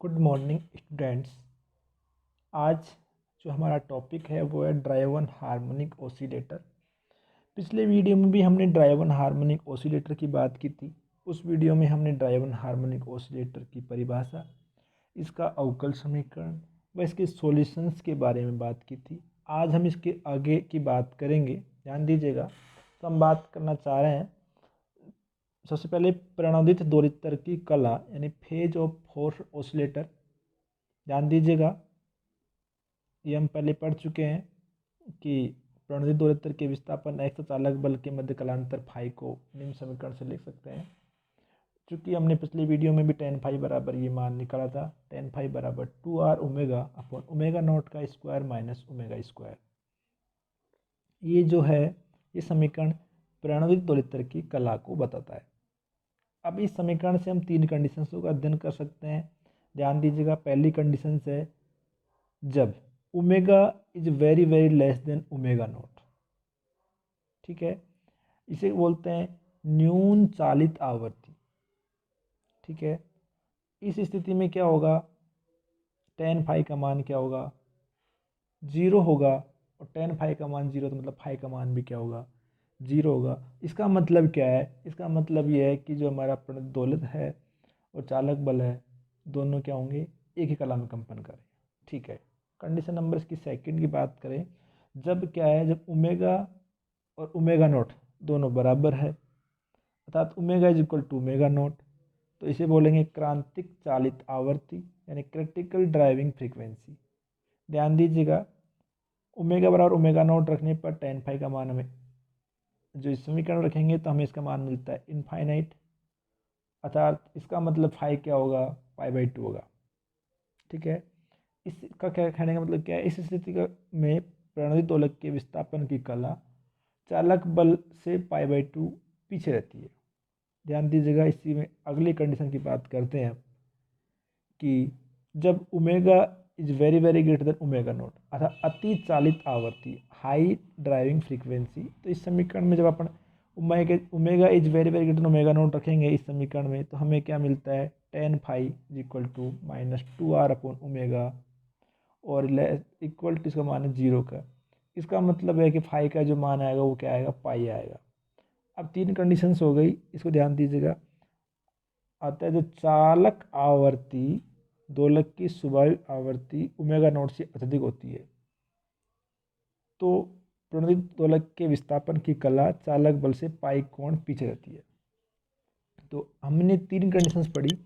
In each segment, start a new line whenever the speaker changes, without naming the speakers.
Good morning students. आज जो हमारा टॉपिक है वो है ड्राइवन हार्मोनिक ऑसिलेटर। पिछले वीडियो में भी हमने ड्राइवन हार्मोनिक ऑसिलेटर की बात की थी। उस वीडियो में हमने ड्राइवन हार्मोनिक ऑसिलेटर की परिभाषा, इसका अवकल समीकरण व इसके सॉल्यूशंस के बारे में बात की थी। आज हम इसके आगे की बात करेंगे। ध्यान दीजिएगा। तो हम बात करना चाह रहे हैं सबसे पहले प्रणोदित दोलित्र की कला यानी फेज ऑफ फोर्स ऑसिलेटर। ध्यान दीजिएगा, ये हम पहले पढ़ चुके हैं कि प्रणोदित दोलित्र के विस्थापन एक्स चालक बल के मध्य कलांतर फाई को निम्न समीकरण से लिख सकते हैं। चूँकि हमने पिछली वीडियो में भी टेन फाई बराबर ये मान निकाला था, टेन फाई बराबर 2r omega upon omega not का स्क्वायर माइनस ओमेगा स्क्वायर। ये जो है ये समीकरण प्रणोदित दोलित्र की कला को बताता है। अब इस समीकरण से हम तीन कंडीशंस का अध्ययन कर सकते हैं। ध्यान दीजिएगा, पहली कंडीशन है जब omega is very very less than omega not. ठीक है, इसे बोलते हैं न्यून चालित आवर्ती। ठीक है, इस स्थिति में क्या होगा, टेन फाई का मान क्या होगा, जीरो होगा। और टेन फाई का मान जीरो तो मतलब फाई का मान भी क्या होगा, जीरो होगा। इसका मतलब क्या है, इसका मतलब ये है कि जो हमारा दोलित है और चालक बल है दोनों क्या होंगे, एक ही कला में कंपन करें। ठीक है, कंडीशन नंबर इसकी सेकंड की बात करें, जब क्या है, जब ओमेगा और ओमेगा नॉट दोनों बराबर है, अर्थात omega is equal to omega naught, तो इसे बोलेंगे क्रांतिक चालित आवर्ती यानी क्रिटिकल ड्राइविंग फ्रीक्वेंसी। ध्यान दीजिएगा, ओमेगा बराबर ओमेगा नॉट रखने पर टेन फाई का मान हमें जो इस समीकरण रखेंगे तो हमें इसका मान मिलता है इनफाइनाइट, अर्थात इसका मतलब फाई क्या होगा, पाई बाई टू होगा। ठीक है, इसका क्या कहने का मतलब क्या है, इस स्थिति में प्रणोदित दोलक के विस्थापन की कला चालक बल से पाई बाई टू पीछे रहती है। ध्यान दीजिएगा, इसी में अगली कंडीशन की बात करते हैं कि जब omega is very very greater than omega not, अर्थात अति चालित आवर्ती हाई ड्राइविंग फ्रीक्वेंसी। तो इस समीकरण में जब अपन omega is very very greater than omega naught रखेंगे इस समीकरण में, तो हमें क्या मिलता है, tan phi is equal to minus two R upon omega, और इक्वल टू इसका मान है जीरो का। इसका मतलब है कि फाई का जो मान आएगा वो क्या आएगा, पाई आएगा। अब तीन कंडीशंस हो गई, इसको ध्यान दीजिएगा। आता है जो चालक आवर्ती दोलक की स्वाभाविक आवर्ती ओमेगा नॉट से अत्यधिक होती है, तो प्रणोदित दोलक के विस्थापन की कला चालक बल से पाई कोण पीछे रहती है। तो हमने तीन कंडीशंस पढ़ी।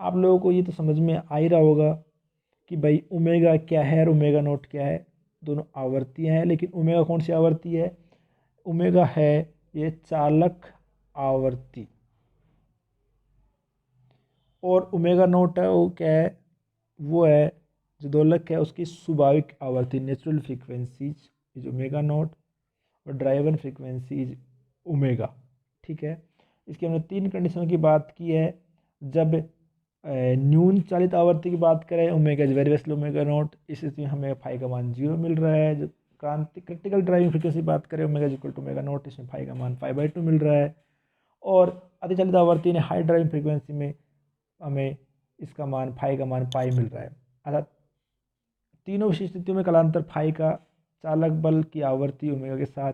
आप लोगों को ये तो समझ में आ ही रहा होगा कि भाई ओमेगा क्या है और ओमेगा नॉट क्या है, दोनों आवर्तियाँ हैं। लेकिन ओमेगा कौन सी आवर्ती है, ओमेगा है ये चालक आवर्ती, और ओमेगा नॉट है वो क्या है, वो है जो दोलक है उसकी स्वाभाविक आवर्ती natural frequencies is omega naught, और ड्राइवन फ्रीक्वेंसी इज ओमेगा। ठीक है, इसकी हमने तीन कंडीशनों की बात की है। जब न्यून चालित आवर्ती की बात करें, ओमेगा इज वेरी वेस्ट ओमेगा नॉट, इस स्थिति में हमें फाई का मान जीरो मिल रहा है। जब क्रांति क्रिटिकल ड्राइविंग फ्रीक्वेंसी बात करें, omega is equal to omega naught, इसमें फाई का मान फाई बाई टू मिल रहा है। और अतिचालित आवर्ती ने हाई ड्राइविंग फ्रीक्वेंसी में हमें इसका मान फाई का मान पाई मिल रहा है। अर्थात तीनों विशिष्ट स्थितियों में कलांतर फाई का चालक बल की आवर्ती ओमेगा के साथ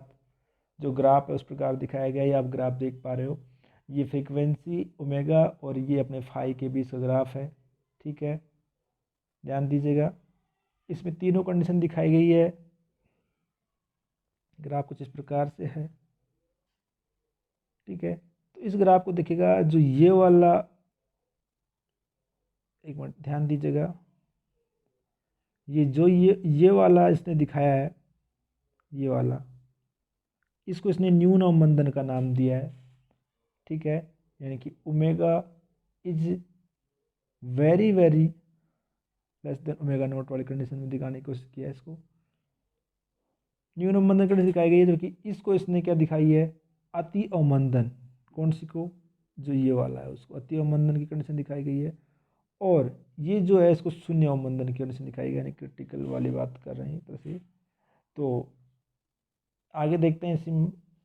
जो ग्राफ है उस प्रकार दिखाया गया है। ये आप ग्राफ देख पा रहे हो, ये फ्रीक्वेंसी ओमेगा और ये अपने फाई के बीच का ग्राफ है। ठीक है, ध्यान दीजिएगा, इसमें तीनों कंडीशन दिखाई गई है। ग्राफ कुछ इस प्रकार से है। ठीक है, तो इस ग्राफ को देखिएगा, जो ये वाला, एक मिनट ध्यान दीजिएगा, ये जो ये वाला इसने दिखाया है, ये वाला, इसको इसने न्यून अवमंदन का नाम दिया है। ठीक है, यानी कि omega is very very less than omega not वाली कंडीशन में दिखाने की कोशिश किया है इसको। न्यून अवमंदन कंडीशन दिखाई गई है, जबकि इसको इसने क्या दिखाई है, अति अवमंदन। कौन सी को, जो ये वाला है उसको अति अवमंदन की कंडीशन दिखाई गई है। और ये जो है इसको शून्य अवमंदन की कंडीशन दिखाई गई, यानी क्रिटिकल वाली बात कर रहे हैं तो से। तो आगे देखते हैं इसी।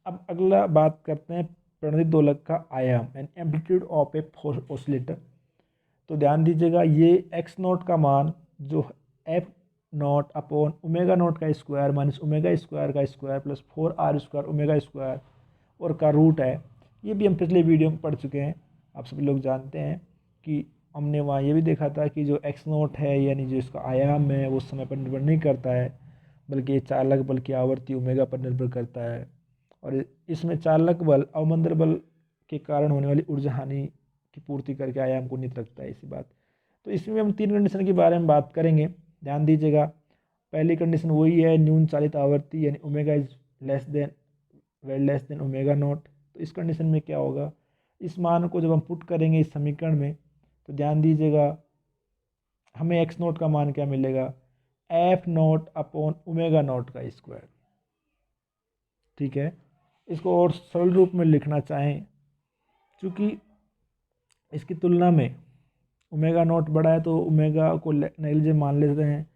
अब अगला बात करते हैं प्रणोदित दोलक का आयाम and amplitude of a force oscillator. तो ध्यान दीजिएगा ये एक्स नॉट का मान जो F naught upon omega not का स्क्वायर माइनस ओमेगा स्क्वायर का square plus 4r square omega square और का रूट है, ये भी हम पिछले वीडियो में पढ़ चुके हैं। आप सभी लोग जानते हैं कि हमने वहाँ ये भी देखा था कि जो एक्स नॉट है यानी जो इसका आयाम है वो समय पर निर्भर नहीं करता है, बल्कि ये चालक बल की आवर्ती ओमेगा पर निर्भर करता है। और इसमें चालक बल अवमंदन बल के कारण होने वाली ऊर्जा हानि की पूर्ति करके आयाम को निहित रखता है, इसी बात। तो इसमें हम 3 कंडीशन के बारे में बात करेंगे, ध्यान दीजिएगा। पहली कंडीशन वही है न्यून चालित आवर्ती यानी omega is less than omega naught. तो इस कंडीशन में क्या होगा, इस मान को जब हम पुट करेंगे इस समीकरण में तो ध्यान दीजिएगा हमें एक्स नोट का मान क्या मिलेगा, F naught upon omega naught का स्क्वायर। ठीक है, इसको और सरल रूप में लिखना चाहें, क्योंकि इसकी तुलना में ओमेगा नॉट बड़ा है तो ओमेगा को नेग्लिजिबल मान लेते हैं,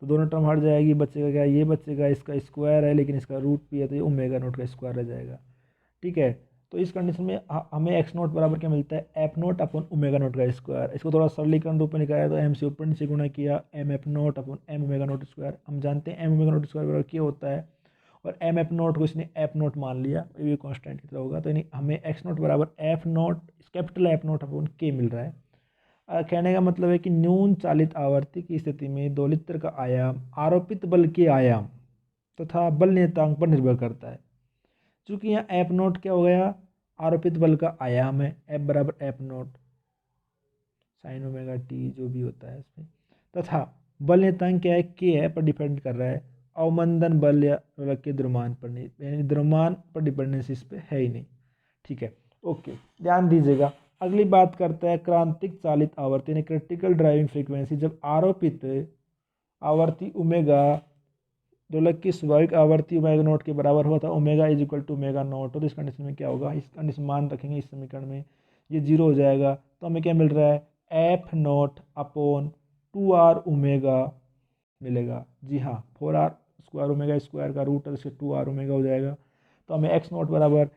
तो दोनों टर्म हट जाएगी, बचेगा क्या, ये बचेगा, इसका स्क्वायर है लेकिन इसका रूट भी है तो ये ओमेगा नॉट का स्क्वायर रह जाएगा। ठीक है, तो इस कंडीशन में हमें एक्स नॉट बराबर क्या मिलता है, F naught upon omega not का स्क्वायर। इसको थोड़ा सरलीकरण रूप में निकाला तो एम से ऊपर नीचे गुणा किया, M F naught upon M omega naught square. हम जानते हैं एम ओमेगा नॉट स्क्वायर बराबर क्या होता है, और एम एफ नॉट को इसने एफ नॉट मान लिया, ये भी कॉन्स्टेंट की तरह होगा, तो यानी हमें एक्स नॉट बराबर F not capital f naught upon के मिल रहा है। कहने का मतलब है कि न्यून चालित आवर्ती की स्थिति में दोलित्र का आयाम आरोपित बल के आयाम तथा बल नियतांक पर निर्भर करता है। चूंकि यहाँ एफ नोट क्या हो गया, आरोपित बल का आयाम है, एफ बराबर f note sign omega T जो भी होता है इसमें, तथा बल नियतांक क्या है, के है, पर डिपेंड कर रहा है अवमंदन बल या के द्रव्यमान पर नहीं, यानी द्रव्यमान पर डिपेंडेंसी इस पर है ही नहीं। ठीक है, ओके, ध्यान दीजिएगा। अगली बात करते हैं क्रांतिक चालित आवर्ती यानी क्रिटिकल ड्राइविंग फ्रीक्वेंसी। जब आरोपित आवर्ती ओमेगा दोलक की स्वाभाविक आवर्ती ओमेगा नोट के बराबर हुआ था, omega is equal to omega naught, तो इस कंडीशन में क्या होगा, इस कंडीशन मान रखेंगे इस समीकरण में, ये जीरो हो जाएगा, तो हमें क्या मिल रहा है, F naught upon 2r omega मिलेगा। जी हाँ, 4r स्क्वायर ओमेगा स्क्वायर का रूट है, इससे 2r ओमेगा हो जाएगा। तो हमें एक्स नोट बराबर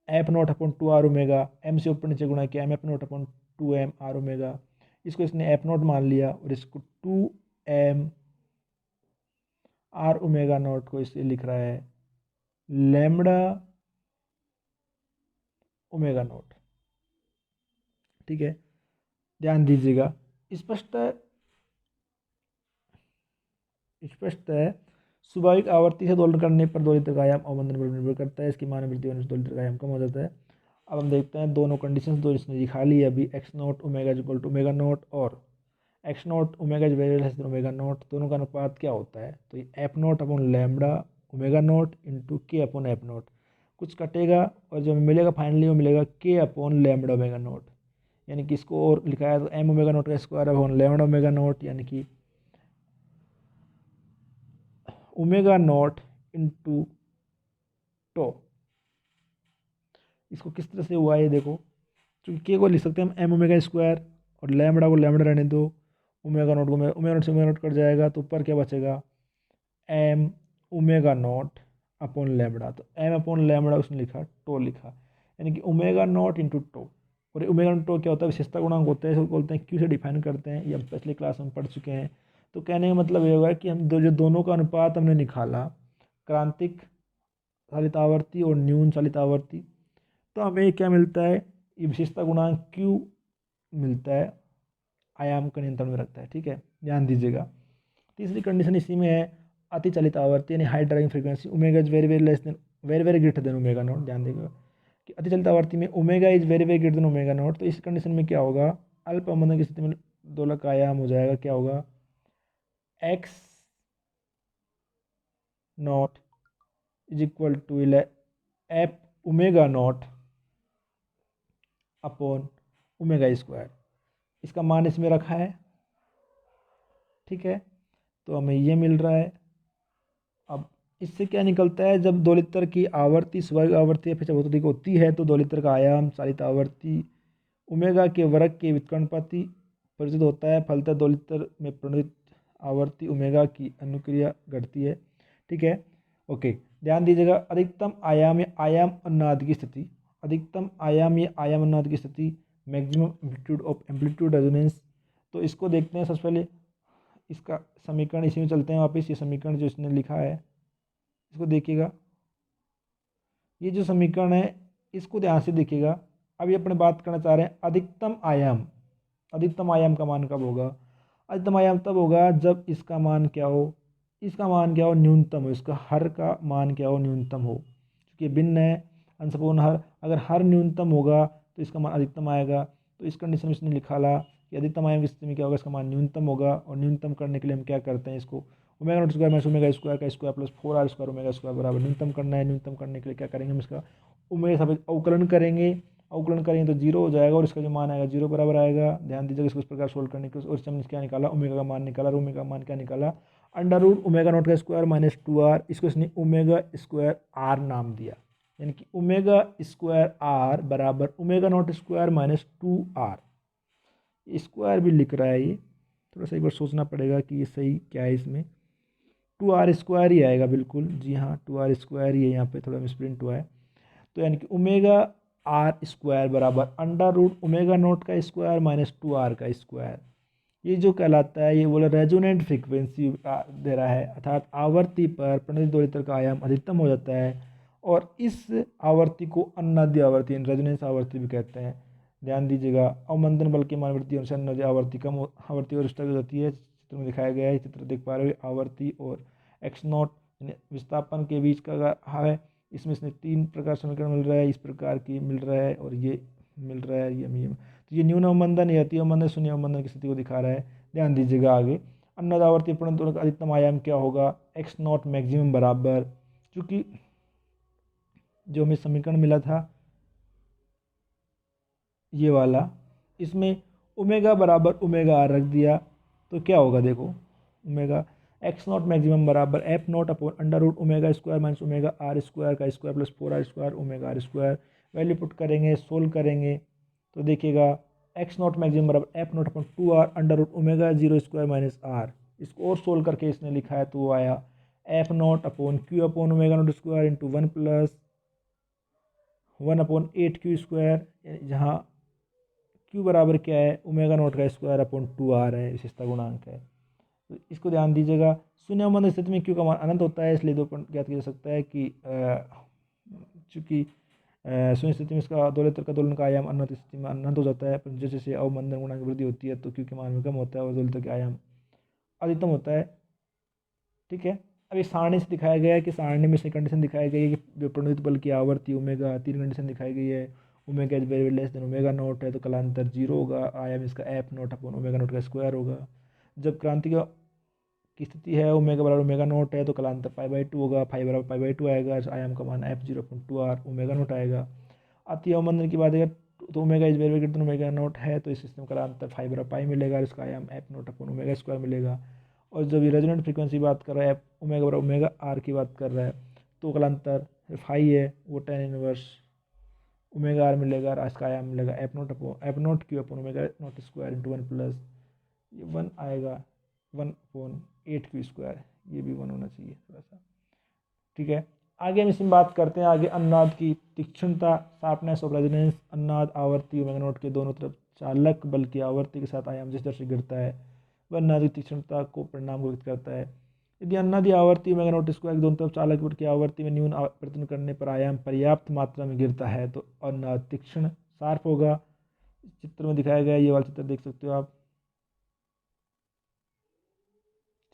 f naught upon 2r omega, m से ऊपर नीचे गुणा किया, M f naught upon 2m r omega, इसको इसने एफ नोट मान लिया और इसको 2m r ओमेगा नोट को इसलिए लिख रहा है लैम्बडा ओमेगा नोट। ठीक है, ध्यान दीजिएगा, स्पष्ट है स्वाभाविक आवर्ती से दोलन करने पर दोलित्र का आयाम अवमंदन पर निर्भर करता है, इसकी मान वृद्धि होने से दोलित्र का आयाम कम हो जाता है। अब हम देखते हैं दोनों कंडीशंस दो इसने दिखा ली अभी, X naught omega is equal to omega naught और X naught omega is very less than omega naught, दोनों का अनुपात क्या होता है, तो ये F naught upon lambda omega naught into K upon F naught, कुछ कटेगा और जो मिलेगा फाइनली वो मिलेगा के अपॉन लैम्बडा ओमेगा नोट, यानी कि इसको और लिखा है तो एम ओमेगा नोट का square upon lambda omega note, यानी कि ओमेगा नोट इंटू टो। इसको किस तरह से हुआ है ये देखो, क्योंकि के को लिख सकते हैं हम एम ओमेगा स्क्वायर और लैम्बडा को लैम्बडा रहने दो, ओमेगा नोट को ओमेगा नोट से ओमेगा नोट कट जाएगा, तो ऊपर क्या बचेगा, m omega naught upon lambda, तो एम अपॉन लैम्बडा उसने लिखा, टो लिखा, यानी कि ओमेगा नोट इंटू टो। और ओमेगा नोट टो क्या होता है, विशेषता गुणांक होता है, इसको बोलते हैं, क्यू से डिफाइन करते हैं, ये हम पिछले क्लास में पढ़ चुके हैं। तो कहने का मतलब ये होगा कि हम जो दोनों का अनुपात हमने निकाला, क्रांतिक चालित आवर्ती और न्यून चालित आवर्ती, तो हमें क्या मिलता है, ये विशेषता गुणांक क्यू मिलता है, आयाम का नियंत्रण में रखता है। ठीक है, ध्यान दीजिएगा। तीसरी कंडीशन इसी में है अति चालित आवर्ती यानी high driving frequency, omega is very very less then very greater than omega not. ध्यान देगा कि अति चालित आवर्ती में omega is very very greater than omega naught, तो इस कंडीशन में क्या होगा, अल्प अवमंदन की स्थिति में दोलक का आयाम हो जाएगा, क्या होगा, x naught is equal to f omega naught upon omega square, इसका मान इसमें रखा है। ठीक है, तो हमें ये मिल रहा है। अब इससे क्या निकलता है, जब दोलित्र की आवर्ती स्वाभाविक आवर्ती अपेक्षा बहुत अधिक होती है तो दोलित्र का आयाम चालित आवर्ती ओमेगा के वर्ग के व्युत्क्रमणपाती परिचित होता है, फलतः दोलित्र में प्रणोदित आवर्ती ओमेगा की अनुक्रिया घटती है। ठीक है, ओके, ध्यान दीजिएगा। अधिकतम आयाम या आयाम अनुनाद की स्थिति, अधिकतम आयाम या आयाम अनुनाद की स्थिति maximum amplitude of amplitude resonance तो इसको देखते हैं। सबसे पहले इसका समीकरण इसी में चलते हैं वापस। ये समीकरण जो इसने लिखा है इसको देखिएगा, ये जो समीकरण है इसको ध्यान से देखिएगा। अभी अपने बात करना चाह रहे हैं अधिकतम आयाम। अधिकतम आयाम का मान कब होगा? अधिकतम आयाम तब होगा जब इसका मान क्या हो, इसका मान क्या हो, न्यूनतम हो। इसका हर का मान क्या हो, न्यूनतम हो। क्योंकि भिन्न है अंशपूर्ण हर, अगर हर न्यूनतम होगा तो इसका मान अधिकतम आएगा। तो इस कंडीशन में इसने लिखा ला कि अधिकतम आयाम की स्थिति में क्या होगा, इसका मान न्यूनतम होगा। और न्यूनतम करने के लिए हम क्या करते हैं, इसको omega naught square minus omega square का square plus 4r square omega square बराबर न्यूनतम करना है। न्यूनतम करने के लिए क्या करेंगे, हम इसका ओमेगा सापेक्ष अवकलन करेंगे। अवकलन करेंगे तो जीरो हो जाएगा और इसका जो मान आएगा जीरो बराबर आएगा। ध्यान दीजिएगा, इसको इस प्रकार सोल्व करने के और हमने क्या निकाला, ओमेगा का मान निकाला। और ओमेगा का मान क्या निकाला, अंडर रूट ओमेगा नॉट का स्क्वायर माइनस 2r। इसको इसने ओमेगा स्क्वायर आर नाम दिया, यानी कि ओमेगा स्क्वायर आर बराबर omega naught square minus 2r। Square भी लिख रहा है ये, थोड़ा सा एक बार सोचना पड़ेगा कि ये सही क्या है। इसमें 2r स्क्वायर ही आएगा, बिल्कुल जी हाँ 2r स्क्वायर ही है, यहाँ पे थोड़ा मिसप्रिंट हुआ है। तो यानी कि ओमेगा आर स्क्वायर बराबर अंडर रूट ओमेगा नोट का स्क्वायर माइनस 2r का स्क्वायर। ये जो कहलाता है, ये बोला रेजोनेंट फ्रीक्वेंसी दे रहा है, अर्थात आवर्ती पर प्रणोदित दोलित्र का आयाम अधिकतम हो जाता है। और इस आवर्ती को अन्नाद्य आवर्ती रेजोनेंस आवर्ती भी कहते हैं। ध्यान दीजिएगा, अवमंदन बल के मानवर्ती अनुसार अन्नाद्य आवर्ती कम आवर्ती और स्थिर हो जाती है। चित्र में दिखाया गया है, चित्र देख पा रहे हो, आवर्ती और एक्स नॉट विस्थापन के बीच का है। इसमें इसने 3 प्रकार समीकरण मिल रहा है, इस प्रकार की मिल रहा है और ये मिल रहा है, ये तो ये न्यून अवमंदन या अति अवमंदन शून्य अवमंदन की स्थिति को दिखा रहा है। ध्यान दीजिएगा आगे अन्नद आवर्ती प्रणोदन का अधिकतम आयाम क्या होगा, एक्स नॉट मैक्सिमम बराबर, क्योंकि जो हमें समीकरण मिला था ये वाला, इसमें ओमेगा बराबर ओमेगा आर रख दिया तो क्या होगा, देखो ओमेगा एक्स नॉट मैक्सिमम बराबर F naught upon under root omega square minus omega R square का square plus 4r square omega R square. Value put करेंगे, सोल्व करेंगे तो देखिएगा एक्स नॉट मैक्सिमम बराबर F naught upon 2r under root omega zero square minus R. इसको और solve करके इसने लिखा है तो वो आया F naught upon Q upon omega naught square into 1 plus 1 upon 8q square, जहाँ q बराबर क्या है, ओमेगा नॉट का स्क्वायर अपॉन 2r है, विशेषता गुणांक है। तो इसको ध्यान दीजिएगा। शून्य अवमंदन स्थिति में q का मान अनंत होता है, इसलिए 2 पॉइंट ज्ञात किया जा सकता है कि चूँकि शून्य स्थिति में इसका दोलित्र का दोलन का आयाम अनंत स्थिति में अनंत हो जाता है, पर जैसे जैसे अवमंदन गुणांक वृद्धि होती है तो q के मान में कम होता है और दोलित्र का आयाम अधिकतम होता है। ठीक है, अब इस सारणी से दिखाया गया है कि सारणी में से कंडीशन दिखाई गई है कि जो प्रणोदित बल की आवर्ती ओमेगा, 3 कंडीशन दिखाई गई है। Omega is very less than omega not है तो कालांतर 0 होगा। आयाम इसका F naught upon omega not का स्क्वायर होगा। जब क्रांति की स्थिति है ओमेगा बराबर ओमेगा नॉट है तो कालांतर π/2 होगा। फाइव बराबर π/2 आएगा, आयाम का मान एफ 0.2r ओमेगा नॉट आएगा। अति अवमंदन की बात अगर तो omega is very greater than omega not है तो इस सिस्टम का कालांतर फाइव बराबर पाई मिलेगा, इसका आयाम F naught upon omega square मिलेगा। और जब ये रेजोनेंट फ्रीक्वेंसी बात कर रहा है, ओमेगा बराबर ओमेगा आर की बात कर रहा है, तो कालांतर फाई है वो tan इनवर्स ओमेगा आर मिलेगा और इसका आयाम मिलेगा F not Q upon omega naught square into 1 plus ये 1 आएगा 1 अपॉन 8q स्क्वायर, ये भी 1 होना चाहिए थोड़ा सा। ठीक है, आगे हम इसमें बात करते हैं आगे अन्नाद की तीक्ष्णता, शार्पनेस ऑफ रेजोनेंस। अन्नाद आवर्ती ओमेगा नॉट के दोनों तरफ चालक बल की आवर्ती के साथ आयाम जिस दर से गिरता है वह अन्नाद की तीक्ष्णता को परिणाम को व्यक्त करता है। यदि अन्नाद आवर्ती ओमेगा नॉट स्क्वायर के दोनों तरफ चालक बल की आवर्ती में न्यून परिवर्तन करने पर आयाम पर्याप्त मात्रा में गिरता है तो अन्नाद तीक्ष्ण शार्प होगा। चित्र में दिखाया गया ये वाला चित्र देख सकते हो आप।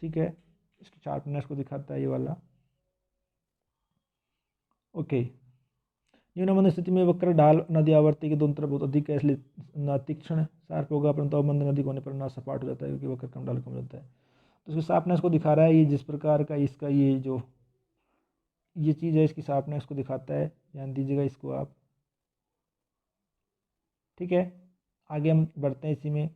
ठीक है, इसकी शार्पनेस को दिखाता है ये वाला। ओके, न्यून अवमंदन स्थिति में वक्र ढाल नदी आवर्ती के दोनों तरफ बहुत अधिक है, इसलिए तीक्ष्ण शार्प होगा, परंतु अवमंदन अधिक होने पर ना सपाट हो जाता है क्योंकि वक्र कम ढाल कम हो जाता है। तो इसकी शार्पनेस को दिखा रहा है, ये जिस प्रकार का इसका ये जो ये चीज़ है इसकी शार्पनेस को दिखाता है। ध्यान दीजिएगा इसको आप। ठीक है, आगे हम बढ़ते हैं इसी में।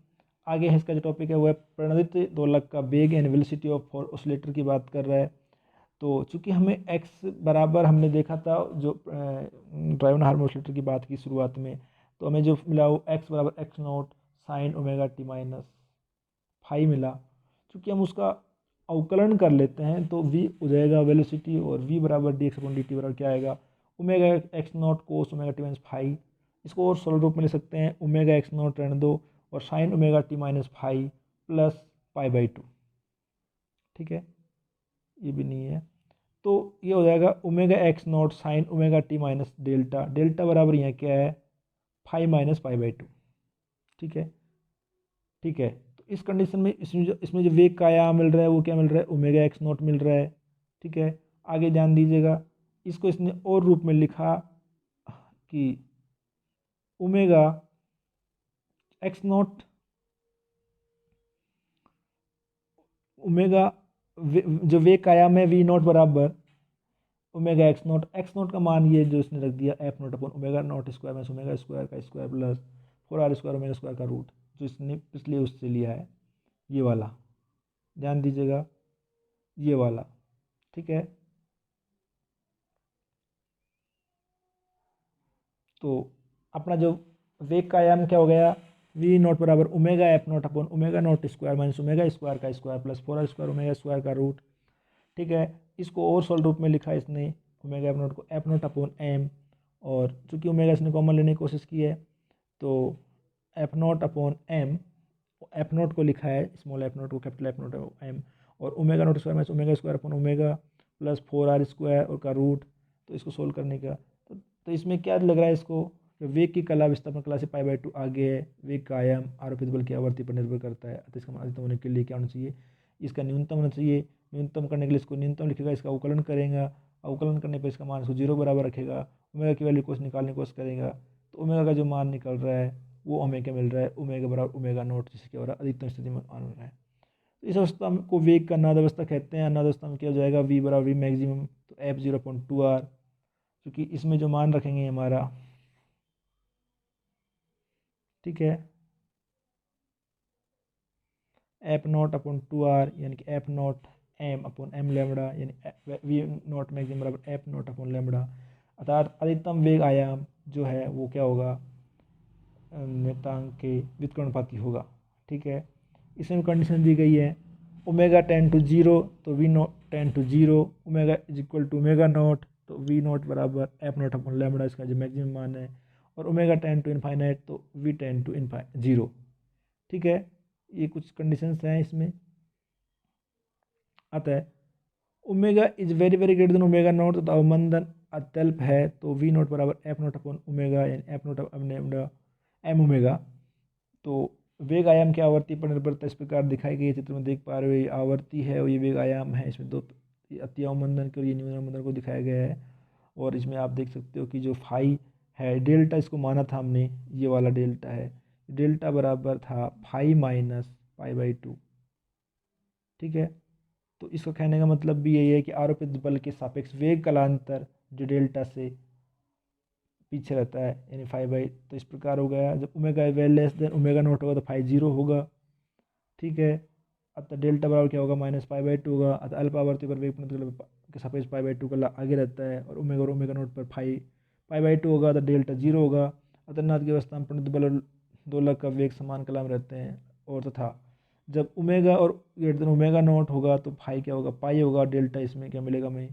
आगे इसका जो टॉपिक है वो है प्रणोदित दोलक का वेग and velocity of for oscillator की बात कर रहा है। तो चूंकि हमें x बराबर हमने देखा था जो ड्राइवन हार्मोन ऑसिलेटर की बात की शुरुआत में, तो हमें जो मिला वो x बराबर x not sign omega t minus five मिला। चूँकि हम उसका अवकलन कर लेते हैं तो v हो जाएगा वेलोसिटी और v बराबर D x upon D T बराबर क्या आएगा, omega X not cos omega t minus five. इसको और सरल रूप में ले सकते हैं, ओमेगा एक्स नॉट रहने दो और sine omega t minus phi plus pi by two. ठीक है, ये भी नहीं है, तो ये हो जाएगा omega X not sign omega t minus delta, delta बराबर यहाँ क्या है, five minus pi by two. ठीक है, ठीक है, तो इस कंडीशन में इसमें जो वेग का आयाम मिल रहा है वो क्या मिल रहा है, ओमेगा एक्स नॉट मिल रहा है। ठीक है, आगे ध्यान दीजिएगा, इसको इसने और रूप में लिखा कि ओमेगा एक्स नॉट ओमेगा जो वेग का आयाम है वी नॉट बराबर ओमेगा एक्स नॉट का मान ये जो इसने रख दिया F naught upon omega naught square minus omega square का square plus 4r square omega square का रूट, जो इसने पिछले उससे लिया है ये वाला, ध्यान दीजिएगा ये वाला। ठीक है, तो अपना जो वेग का आयाम क्या हो गया, वी नॉट बराबर omega F naught upon omega naught square minus omega square का square plus 4r square omega square का रूट। ठीक है, इसको और सोल रूप में लिखा है इसने ओमेगा एफ नॉट को एफ नॉट अपॉन एम, और चूंकि ओमेगा इसने कॉमन लेने की कोशिश की है तो f naught upon m, F naught को लिखा है स्मॉल एफ नॉट को कैपिटल एफ नॉट एम, और omega naught square minus omega square upon omega plus 4r square और का रूट। तो इसको सोल्व करने का तो इसमें क्या लग रहा है इसको, वेग की कला विस्थापन कला से पाई बाई टू आगे है, वेग का आयाम आरोपित बल की आवृत्ति पर निर्भर करता है, अतः इसका मान अधिकतम होने के लिए क्या होना चाहिए, इसका न्यूनतम होना चाहिए। न्यूनतम करने के लिए इसको न्यूनतम लिखेगा, इसका अवकलन करेगा, अवकलन करने पर इसका मान इसको 0 बराबर रखेगा, ओमेगा की वैल्यू को निकालने की कोशिश करेगा, तो ओमेगा का जो मान निकल रहा है वो हमें क्या मिल रहा है, ओमेगा बराबर ओमेगा नॉट, जिससे क्या हो रहा है अधिकतम स्थिति में मान हो रहा है। तो इस अवस्था को वेग का अनाद अवस्था कहते हैं। अनाद अवस्था में क्या हो जाएगा, वी बराबर वी मैक्सिमम, तो एफ 0.2r, क्योंकि इसमें जो मान रखेंगे हमारा, ठीक है, एफ नॉट अपॉन 2r यानी कि f naught m upon m lambda, यानी वी नॉट मैक्सिमम बराबर एफ नॉट अपॉन लेमड़ा, अर्थात अधिकतम वेग आयाम जो है वो क्या होगा, नियतांक के व्युत्क्रमणुपाती होगा। ठीक है, इसमें कंडीशन दी गई है ओमेगा टेन टू जीरो, तो v naught tends to zero, omega is equal to omega naught, तो वी नॉट बराबर एफ नॉट अपॉन लेमड़ा, इसका जो मैक्सिमम मान है, और ओमेगा टेन टू इनफाइनाइट, तो वी टेन टू जीरो। ठीक है, ये कुछ कंडीशंस हैं इसमें। अतः omega is very very greater than omega naught, तो अवमंदन अत्यल्प है, तो वी नॉट बराबर एफ नॉट अपॉन ओमेगा यानी एफ नॉट एम ओमेगा। तो वेग आयाम की आवर्ती पर निर्भरता इस प्रकार दिखाई गई है, चित्र में देख पा रहे हो, ये आवर्ती है और ये वेग आयाम है, इसमें दो अति अवमंदन के और ये न्यून अवमंदन को दिखाया गया है। और इसमें आप देख सकते हो कि जो फाई है, डेल्टा इसको माना था हमने, ये वाला डेल्टा है, डेल्टा बराबर था phi minus pi by two. ठीक है, तो इसका कहने का मतलब भी यही है कि आरोपित बल के सापेक्ष वेग कालांतर जो डेल्टा से पीछे रहता है यानी फाइव बाई, तो इस प्रकार हो गया, जब omega well less than omega not होगा तो फाइव जीरो होगा। ठीक है, अतः डेल्टा बराबर क्या होगा, माइनस पाई बाई टू होगा, अतः अल्पा आवर्ती पर वेग के सापेक्ष पाई बाई टू का आगे रहता है, और ओमेगा नॉट पर फाइव पाई बाई टू होगा, तो डेल्टा जीरो होगा। अतः की अवस्था में प्रणुत बल और दोलक का वेग समान कला में रहते हैं, और तथा जब ओमेगा और ग्रेटर देन ओमेगा नॉट होगा तो फाई क्या होगा, पाई होगा, डेल्टा इसमें क्या मिलेगा हमें,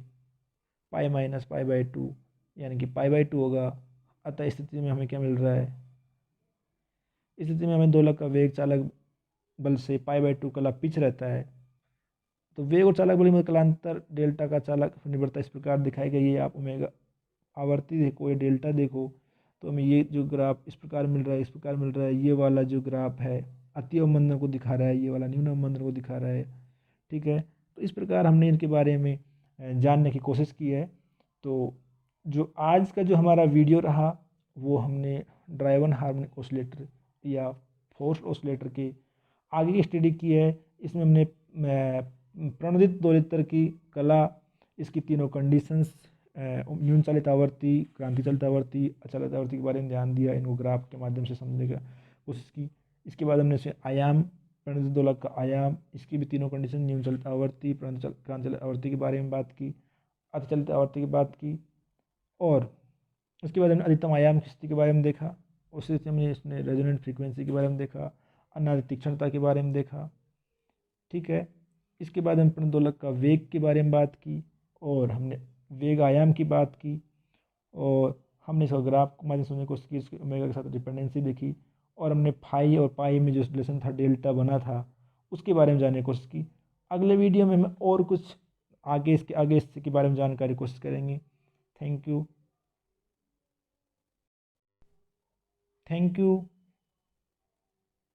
pi minus pi by to यानी कि पाई बाई टू होगा। अतः स्थिति में हमें क्या मिल रहा है, इस स्थिति में हमें दोलक का वेग चालक बल से पाई बाई टू कला पिच रहता है। तो वेग और चालक बल में कलांतर डेल्टा का चालक निर्भरता इस प्रकार दिखाई गई है। आप ओमेगा आवर्ती देखो, ये डेल्टा देखो, तो हमें ये जो ग्राफ इस प्रकार मिल रहा है, इस प्रकार मिल रहा है। ये वाला जो ग्राफ है अति अवमंदन को दिखा रहा है, ये वाला न्यून अवमंदन को दिखा रहा है। ठीक है, तो इस प्रकार हमने इनके बारे में जानने की कोशिश की है। तो जो आज का जो हमारा वीडियो रहा वो हमने ड्राइवन हार्मोनिक ऑसिलेटर या फोर्स ऑसिलेटर के आगे की स्टडी की है। इसमें हमने प्रणोदित दोलित्र की कला, इसकी तीनों कंडीशंस, न्यून चालित आवर्ती, क्रांति चालित आवर्ती, अचालित आवर्ती के बारे में ध्यान दिया, इनको ग्राफ के माध्यम से समझने की कोशिश की। इसके बाद हमने इसे आयाम, प्रणोदित दोलक का आयाम, इसकी भी तीनों कंडीशन, न्यून चालित आवर्ती, क्रांति चालित आवर्ती के बारे में बात की, अतिचालित आवर्ती की बात की, और उसके बाद हमने अधिकतम आयाम की स्थिति के बारे में देखा। उस स्थिति में इसने रेजोनेंट फ्रीक्वेंसी के बारे में देखा, अनादि तीक्ष्णता के बारे में देखा। ठीक है, इसके बाद हम प्रणोदोलक का वेग के बारे में बात की, और हमने वेग आयाम की बात की, और हमने इसका ग्राफ को माध्यम समझने की कोशिश की, इसकी ओमेगा के साथ डिपेंडेंसी देखी, और हमने फाई और पाई में जो रिलेशन था डेल्टा बना था उसके बारे में जानने की कोशिश की। अगले वीडियो में हम और कुछ आगे इसके बारे में जानकारी की कोशिश करेंगे। Thank you.